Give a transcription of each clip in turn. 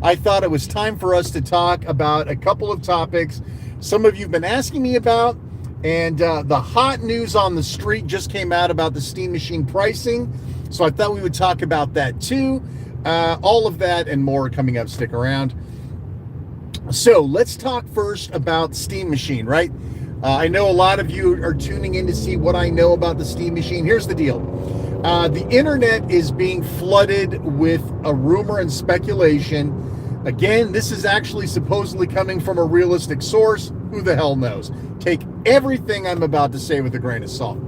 I thought it was time for us to talk about a couple of topics some of you have been asking me about. And the hot news on the street just came out about the Steam Machine pricing. So I thought we would talk about that too. All of that and more coming up. Stick around. So let's talk first about Steam Machine, right? I know a lot of you are tuning in to see what I know about the Steam Machine. Here's the deal. The internet is being flooded with a rumor and speculation. Again, this is actually supposedly coming from a realistic source. Who the hell knows? Take everything I'm about to say with a grain of salt.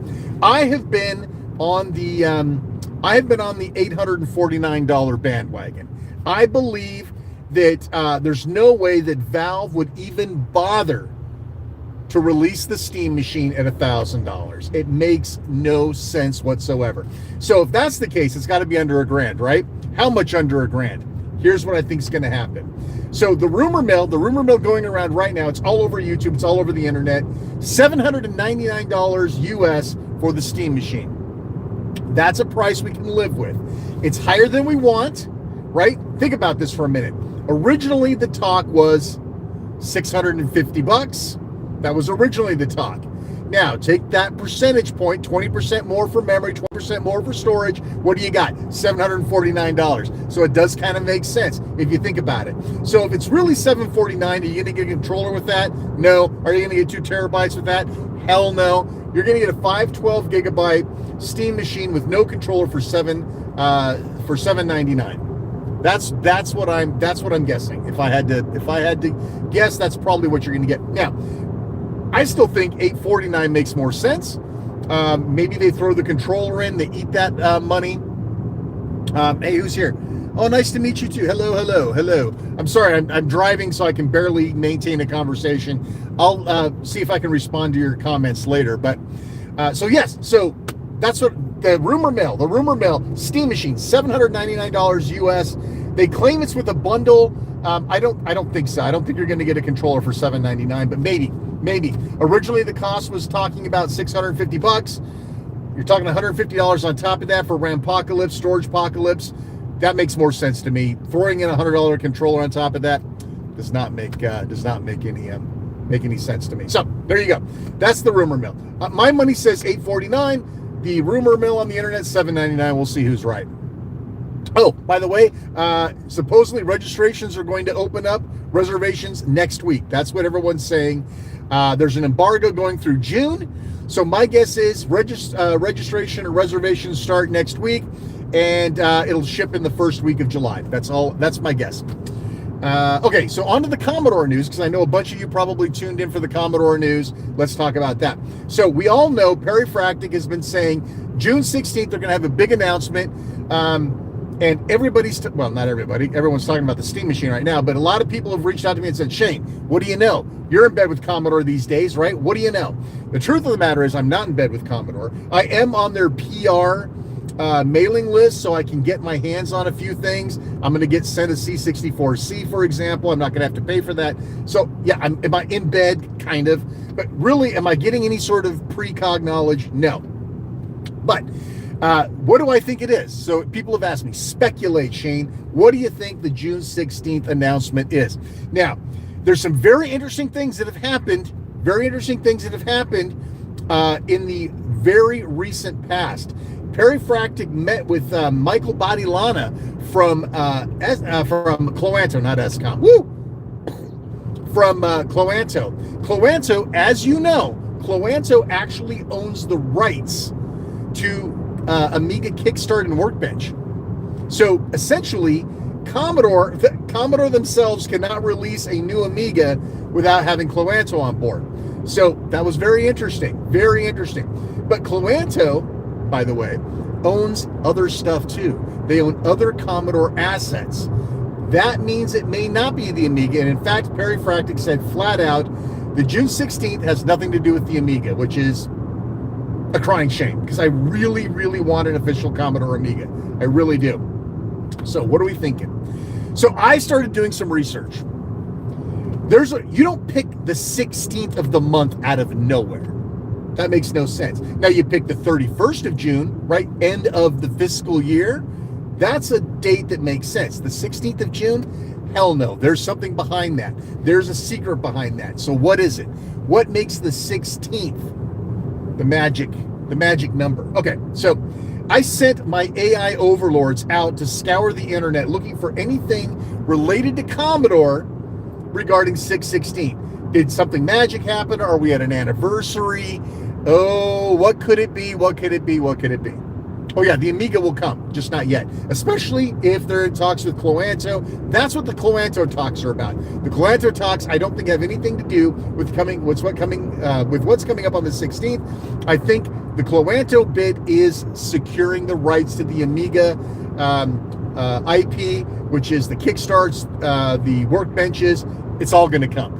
I have been on the $849 bandwagon. I believe that there's no way that Valve would even bother to release the Steam Machine at $1,000. It makes no sense whatsoever. So if that's the case, it's got to be under $1,000, right? How much under $1,000? Here's what I think is going to happen. So the rumor mill going around right now, it's all over YouTube, it's all over the internet, $799 US for the Steam Machine. That's a price we can live with. It's higher than we want, right? Think about this for a minute. Originally, the talk was $650. That was originally the talk. Now, take that percentage point, 20% more for memory, 20% more for storage. What do you got? $749. So it does kind of make sense if you think about it. So if it's really $749, are you going to get a controller with that? No. Are you going to get 2 terabytes with that? Hell no. You're going to get a 512 gigabyte Steam Machine with no controller for $799. That's what I'm guessing. If I had to guess, that's probably what you're going to get. Now, I still think $849 makes more sense. Maybe they throw the controller in, they eat that money. Hey, who's here? Oh, nice to meet you too. Hello. I'm sorry, I'm driving, so I can barely maintain a conversation. I'll see if I can respond to your comments later. But so that's what the rumor mill, Steam Machine, $799 US. They claim it's with a bundle. I don't think so. I don't think you're going to get a controller for $799, but maybe. Originally the cost was talking about $650. You're talking $150 on top of that for Rampapocalypse, Storage Apocalypse. That makes more sense to me. Throwing in a $100 controller on top of that does not make any sense to me. So there you go. That's the rumor mill. My money says $849. The rumor mill on the internet $799. We'll see who's right. Oh, by the way, supposedly registrations are going to open up, reservations next week. That's what everyone's saying. There's an embargo going through June. So my guess is registration or reservations start next week, and it'll ship in the first week of July. That's all. That's my guess. Okay, so on to the Commodore news, because I know a bunch of you probably tuned in for the Commodore news. Let's talk about that. So we all know Perifractic has been saying June 16th they're going to have a big announcement. And not everybody, everyone's talking about the Steam Machine right now, but a lot of people have reached out to me and said, Shane, what do you know? You're in bed with Commodore these days, right? What do you know? The truth of the matter is I'm not in bed with Commodore. I am on their PR mailing list, so I can get my hands on a few things. I'm going to get sent a C64C, for example. I'm not going to have to pay for that. So yeah, am I in bed? Kind of. But really, am I getting any sort of precog knowledge? No. But what do I think it is? So people have asked me, speculate, Shane. What do you think the June 16th announcement is? Now, there's some very interesting things that have happened. In the very recent past. Perifractic met with Michael Badilana from Cloanto, not Escom. Woo! From Cloanto. Cloanto, as you know, Cloanto actually owns the rights to Amiga Kickstart and Workbench. So essentially, Commodore themselves cannot release a new Amiga without having Cloanto on board. So that was very interesting. But Cloanto, by the way, owns other stuff too. They own other Commodore assets. That means it may not be the Amiga. And in fact, Perifractic said flat out, the June 16th has nothing to do with the Amiga, which is a crying shame, because I really, really want an official Commodore Amiga. I really do. So what are we thinking? So I started doing some research. You don't pick the 16th of the month out of nowhere. That makes no sense. Now you pick the 31st of June, right? End of the fiscal year. That's a date that makes sense. The 16th of June? Hell no. There's something behind that. There's a secret behind that. So what is it? What makes the 16th the magic number? Okay, so I sent my AI overlords out to scour the internet looking for anything related to Commodore regarding 616. Did something magic happen? Are we at an anniversary? Oh, what could it be? What could it be? What could it be? Oh yeah, the Amiga will come, just not yet. Especially if they're in talks with Cloanto. That's what the Cloanto talks are about. The Cloanto talks, I don't think have anything to do with what's coming up on the 16th. I think the Cloanto bit is securing the rights to the Amiga IP, which is the kickstarts, the workbenches. It's all going to come.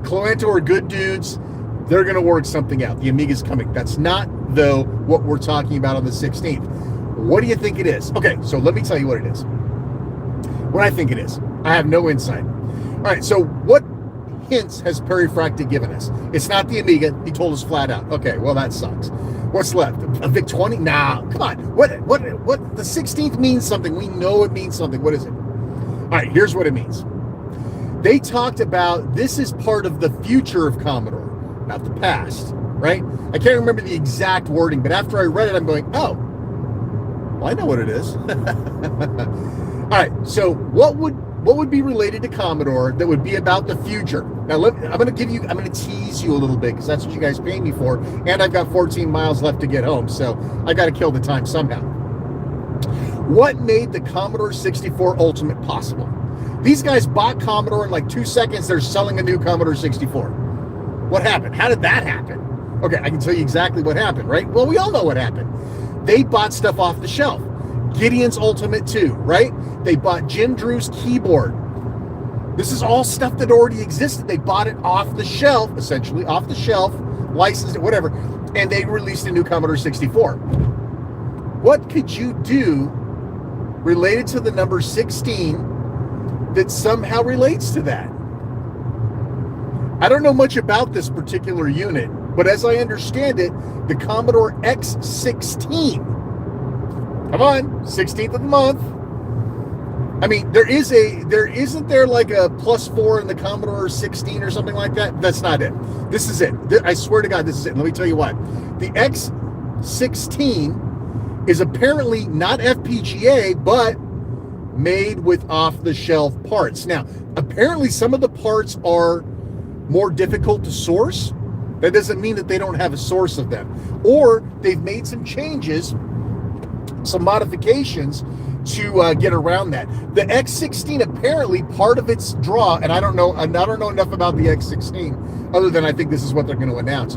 Cloanto are good dudes. They're going to work something out. The Amiga's coming. That's not, though, what we're talking about on the 16th. What do you think it is? Okay, so let me tell you what it is. What I think it is. I have no insight. All right, so what hints has Perry Fracta given us? It's not the Amiga. He told us flat out. Okay, well, that sucks. What's left? A VIC-20? Nah, come on. What? The 16th means something. We know it means something. What is it? All right, here's what it means. They talked about this is part of the future of Commodore, not the past, right? I can't remember the exact wording, but after I read it, I'm going, oh, well, I know what it is. All right, so what would be related to Commodore that would be about the future? Now, I'm going to tease you a little bit because that's what you guys pay me for, and I've got 14 miles left to get home, so I got to kill the time somehow. What made the Commodore 64 Ultimate possible? These guys bought Commodore in like 2 seconds. They're selling a new Commodore 64. What happened? How did that happen? Okay, I can tell you exactly what happened, right? Well, we all know what happened. They bought stuff off the shelf. Gideon's Ultimate 2, right? They bought Jim Drew's keyboard. This is all stuff that already existed. They bought it off the shelf, essentially, off the shelf, licensed it, whatever, and they released a new Commodore 64. What could you do related to the number 16 that somehow relates to that? I don't know much about this particular unit, but as I understand it, the Commodore X16, come on, 16th of the month. I mean, isn't there like a +4 in the Commodore 16 or something like that? That's not it. This is it. I swear to God, this is it. Let me tell you what. The X16 is apparently not FPGA, but made with off-the-shelf parts. Now, apparently some of the parts are more difficult to source. That doesn't mean that they don't have a source of them. Or they've made some changes, some modifications to get around that. The X16, apparently part of its draw, and I don't know enough about the X16 other than I think this is what they're going to announce.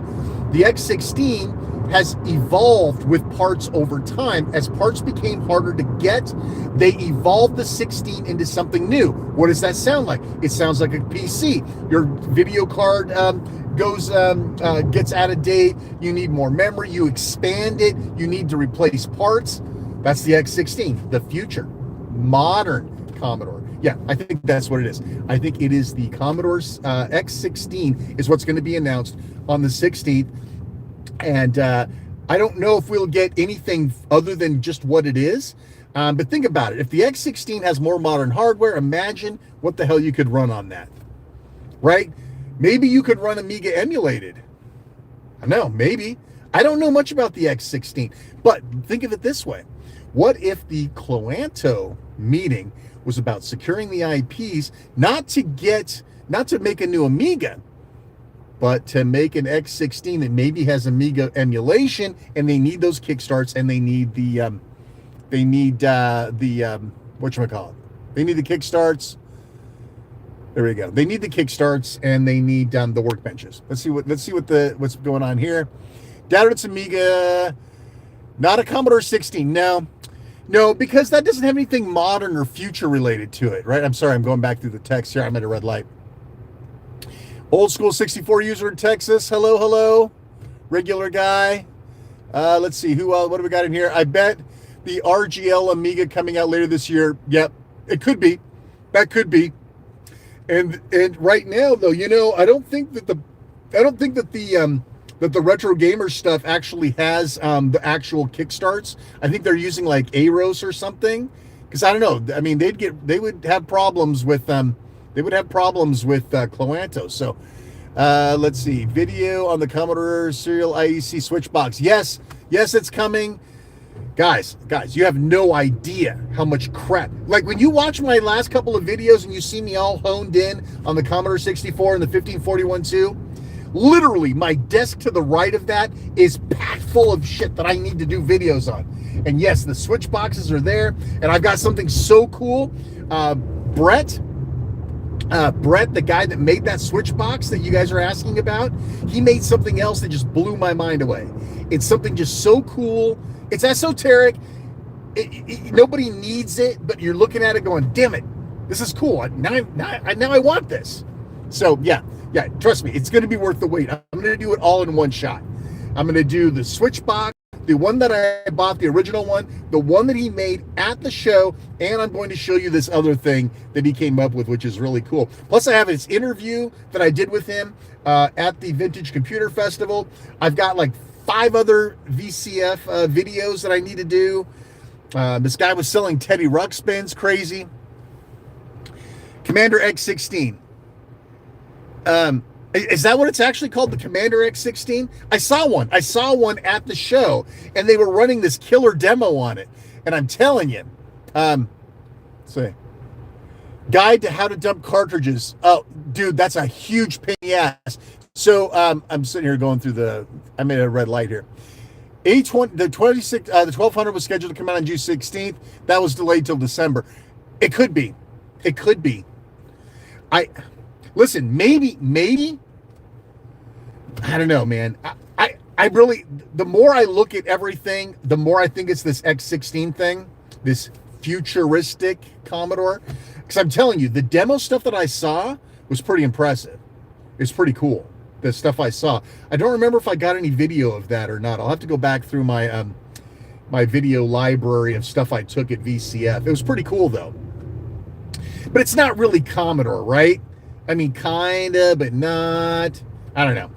The X16 has evolved with parts over time. As parts became harder to get, they evolved the 16 into something new. What does that sound like? It sounds like a PC. Your video card gets out of date. You need more memory. You expand it. You need to replace parts. That's the X16, the future, modern Commodore. Yeah, I think that's what it is. I think it is the Commodore's X16 is what's going to be announced on the 16th. And I don't know if we'll get anything other than just what it is. But think about it. If the X16 has more modern hardware, imagine what the hell you could run on that, right? Maybe you could run Amiga emulated. I know, maybe. I don't know much about the X16, but think of it this way. What if the Cloanto meeting was about securing the IPs, not to make a new Amiga, but to make an X16 that maybe has Amiga emulation, and they need those kickstarts, and they need the whatchamacallit? They need the kickstarts. There we go. They need the kickstarts, and they need the workbenches. Let's see what's going on here. Download its Amiga, not a Commodore 16. No, because that doesn't have anything modern or future related to it, right? I'm sorry, I'm going back through the text here. I'm at a red light. Old school 64 user in Texas. Hello. Regular guy. Let's see, what do we got in here? I bet the RGL Amiga coming out later this year. Yep, it could be. That could be. And right now, though, I don't think that the retro gamer stuff actually has the actual kickstarts. I think they're using like Aros or something because I don't know. I mean, they would have problems with Cloanto. So let's see, video on the Commodore serial IEC switch box. Yes, it's coming. Guys, you have no idea how much crap. Like when you watch my last couple of videos and you see me all honed in on the Commodore 64 and the 1541-2, literally my desk to the right of that is packed full of shit that I need to do videos on. And yes, the switch boxes are there, and I've got something so cool. Brett, the guy that made that switch box that you guys are asking about, he made something else that just blew my mind away. It's something just so cool. It's esoteric. Nobody needs it, but you're looking at it going, damn it, this is cool. Now I want this. So yeah, trust me, it's going to be worth the wait. I'm going to do it all in one shot. I'm going to do the switch box, the one that I bought, the original one, the one that he made at the show, and I'm going to show you this other thing that he came up with, which is really cool. Plus, I have his interview that I did with him at the Vintage Computer Festival. I've got like 5 other VCF videos that I need to do. This guy was selling Teddy Ruxpins, crazy. Commander X16. Is that what it's actually called, the Commander X16? I saw one at the show, and they were running this killer demo on it. And I'm telling you, say, guide to how to dump cartridges. Oh, dude, that's a huge pain in the ass. So I'm sitting here going through I made a red light here. The 1200 was scheduled to come out on June 16th. That was delayed till December. It could be. Listen, maybe. I don't know, man. I really, the more I look at everything, the more I think it's this X16 thing, this futuristic Commodore. Because I'm telling you, the demo stuff that I saw was pretty impressive. It's pretty cool, the stuff I saw. I don't remember if I got any video of that or not. I'll have to go back through my my video library of stuff I took at VCF. It was pretty cool, though. But it's not really Commodore, right? I mean, kind of, but not. I don't know.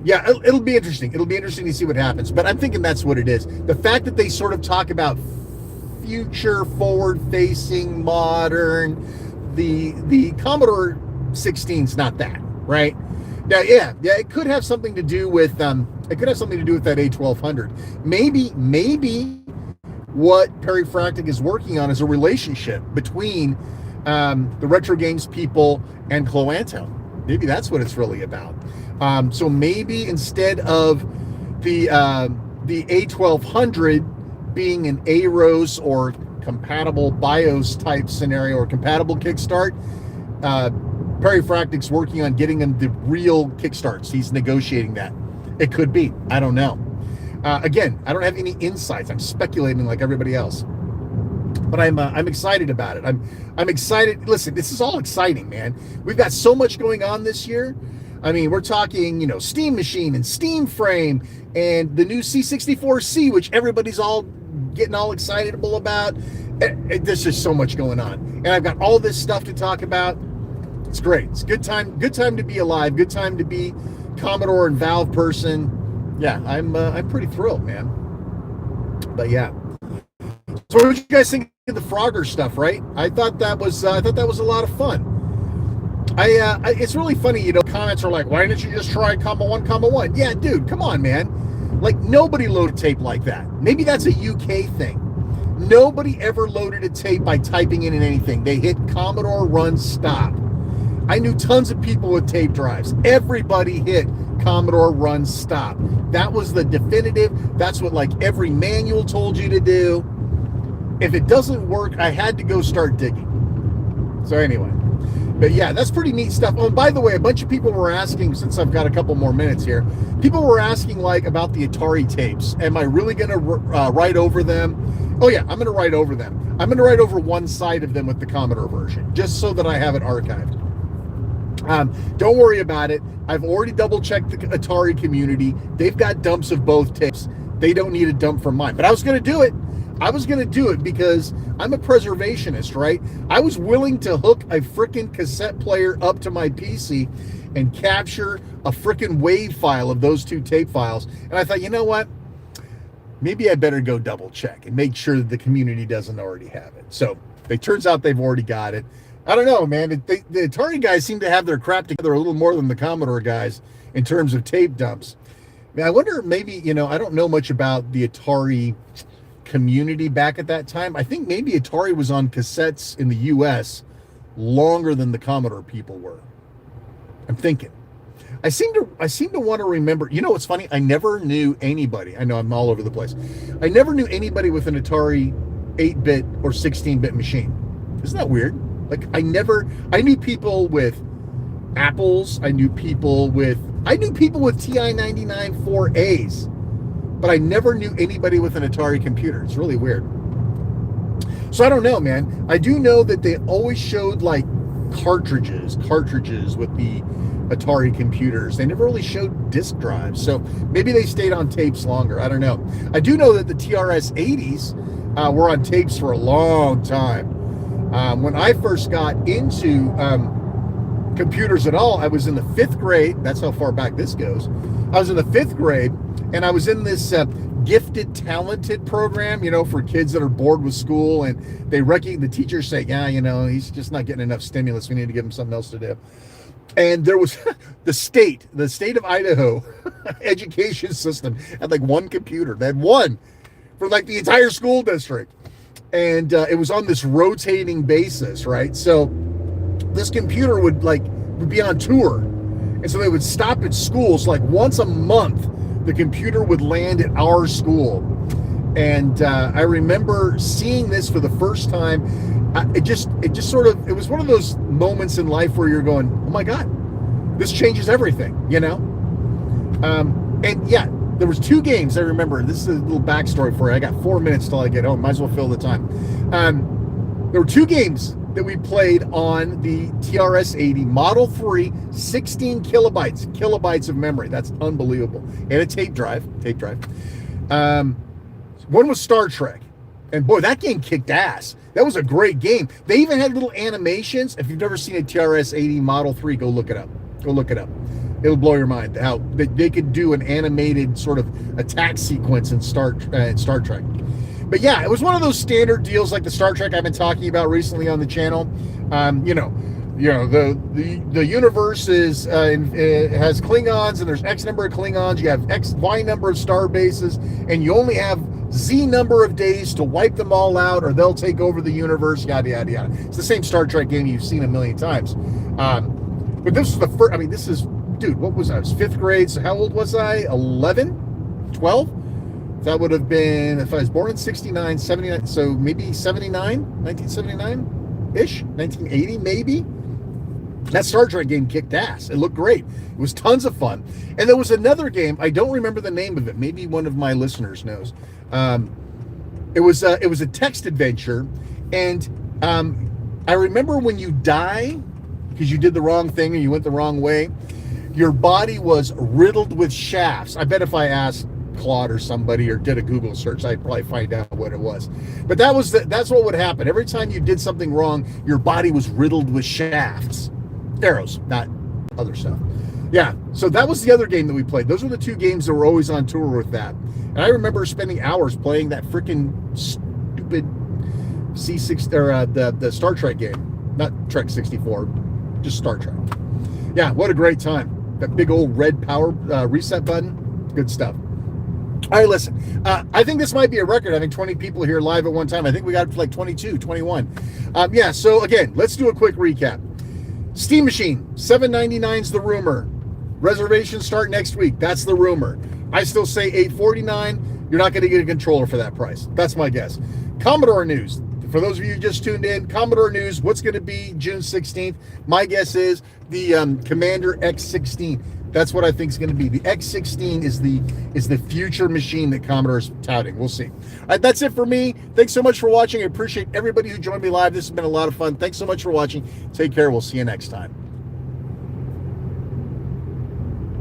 Yeah, it'll be interesting. It'll be interesting to see what happens. But I'm thinking that's what it is. The fact that they sort of talk about future, forward-facing, modern, the Commodore 16's not that, right? Now, yeah, it could have something to do with that A1200. Maybe what Perry Fractic is working on is a relationship between the retro games people and Cloanto. Maybe that's what it's really about. So maybe instead of the A1200 being an AROS or compatible BIOS type scenario or compatible kickstart, Perry Fractic's working on getting them the real kickstarts. He's negotiating that. It could be. I don't know. Again, I don't have any insights. I'm speculating like everybody else. But I'm excited about it. I'm excited. Listen, this is all exciting, man. We've got so much going on this year. I mean, we're talking, Steam Machine and Steam Frame and the new C64C, which everybody's all getting all excitable about. There's just so much going on, and I've got all this stuff to talk about. It's great. It's a good time. Good time to be alive. Good time to be Commodore and Valve person. Yeah, I'm pretty thrilled, man. But yeah. So what did you guys think of the Frogger stuff, right? I thought that was a lot of fun. It's really funny, comments are like, why didn't you just try comma 1? Yeah, dude, come on, man. Like, nobody loaded tape like that. Maybe that's a UK thing. Nobody ever loaded a tape by typing in anything. They hit Commodore run stop. I knew tons of people with tape drives. Everybody hit Commodore run stop. That was the definitive. That's what like every manual told you to do. If it doesn't work, I had to go start digging. So anyway, but yeah, that's pretty neat stuff. Oh, and by the way, a bunch of people were asking, since I've got a couple more minutes here, people were asking like about the Atari tapes. Am I really going to write over them? Oh yeah, I'm going to write over them. I'm going to write over one side of them with the Commodore version, just so that I have it archived. Don't worry about it. I've already double-checked the Atari community. They've got dumps of both tapes. They don't need a dump from mine. But I was going to do it. I was going to do it because I'm a preservationist, right? I was willing to hook a freaking cassette player up to my PC and capture a freaking WAV file of those two tape files. And I thought, you know what? maybe I better go double check and make sure that the community doesn't already have it. So it turns out they've already got it. I don't know, man. The Atari guys seem to have their crap together a little more than the Commodore guys in terms of tape dumps. I mean, I wonder, maybe, I don't know much about the Atari community back at that time. I think maybe Atari was on cassettes in the US longer than the Commodore people were. I'm thinking. I seem to want to remember. What's funny? I never knew anybody. I know I'm all over the place. I never knew anybody with an Atari 8-bit or 16-bit machine. Isn't that weird? Like, I knew people with Apples. I knew people with TI 99 4As, but I never knew anybody with an Atari computer. It's really weird. So I don't know, man. I do know that they always showed like cartridges with the Atari computers. They never really showed disk drives, so maybe they stayed on tapes longer. I don't know. I do know that the TRS 80s were on tapes for a long time. When I first got into computers at all, I was in the 5th grade. That's how far back this goes. I was in the 5th grade, and I was in this gifted talented program, for kids that are bored with school, and the teachers say, he's just not getting enough stimulus. We need to give him something else to do. And there was the state of Idaho education system had like one computer. They had one for like the entire school district. And it was on this rotating basis, right? So this computer would be on tour. And so they would stop at schools like once a month. The computer would land at our school. And I remember seeing this for the first time. It was one of those moments in life where you're going, oh my God, this changes everything, And yeah, there was 2 games I remember. This is a little backstory for you. I got 4 minutes till I get home. Might as well fill the time. There were 2 games that we played on the TRS-80 Model 3, 16 kilobytes of memory. That's unbelievable. And a tape drive. One was Star Trek. And boy, that game kicked ass. That was a great game. They even had little animations. If you've never seen a TRS-80 Model 3, go look it up. It'll blow your mind how they could do an animated sort of attack sequence in Star Trek. But yeah, it was one of those standard deals like the Star Trek I've been talking about recently on the channel. The universe is it has Klingons, and there's X number of Klingons. You have Y number of star bases, and you only have Z number of days to wipe them all out, or they'll take over the universe. Yada yada yada. It's the same Star Trek game you've seen a million times. But this was the first. I mean, dude. What was I? I was 5th grade. So how old was I? 11, 12. That would have been, if I was born in 69, 79, so maybe 79, 1979-ish, 1980 maybe. That Star Trek game kicked ass. It looked great. It was tons of fun. And there was another game, I don't remember the name of it. Maybe one of my listeners knows. It was a text adventure. And I remember when you die, because you did the wrong thing or you went the wrong way, your body was riddled with shafts. I bet if I asked Claude or somebody or did a Google search, I'd probably find out what it was. But that's what would happen. Every time you did something wrong, your body was riddled with shafts. Arrows, not other stuff. Yeah, so that was the other game that we played. Those were the 2 games that were always on tour with that. And I remember spending hours playing that freaking stupid C6 or the Star Trek game. Not Trek 64, just Star Trek. Yeah, what a great time. That big old red power reset button. Good stuff. All right, listen, I think this might be a record, having 20 people here live at one time. I think we got like 22, 21. Yeah, so again, let's do a quick recap. Steam Machine, $7.99 is the rumor. Reservations start next week. That's the rumor. I still say $8.49. You're not going to get a controller for that price. That's my guess. Commodore news. For those of you who just tuned in, Commodore news, what's going to be June 16th? My guess is the Commander X16. That's what I think is going to be. The X16 is the future machine that Commodore is touting. We'll see. All right, that's it for me. Thanks so much for watching. I appreciate everybody who joined me live. This has been a lot of fun. Thanks so much for watching. Take care. We'll see you next time.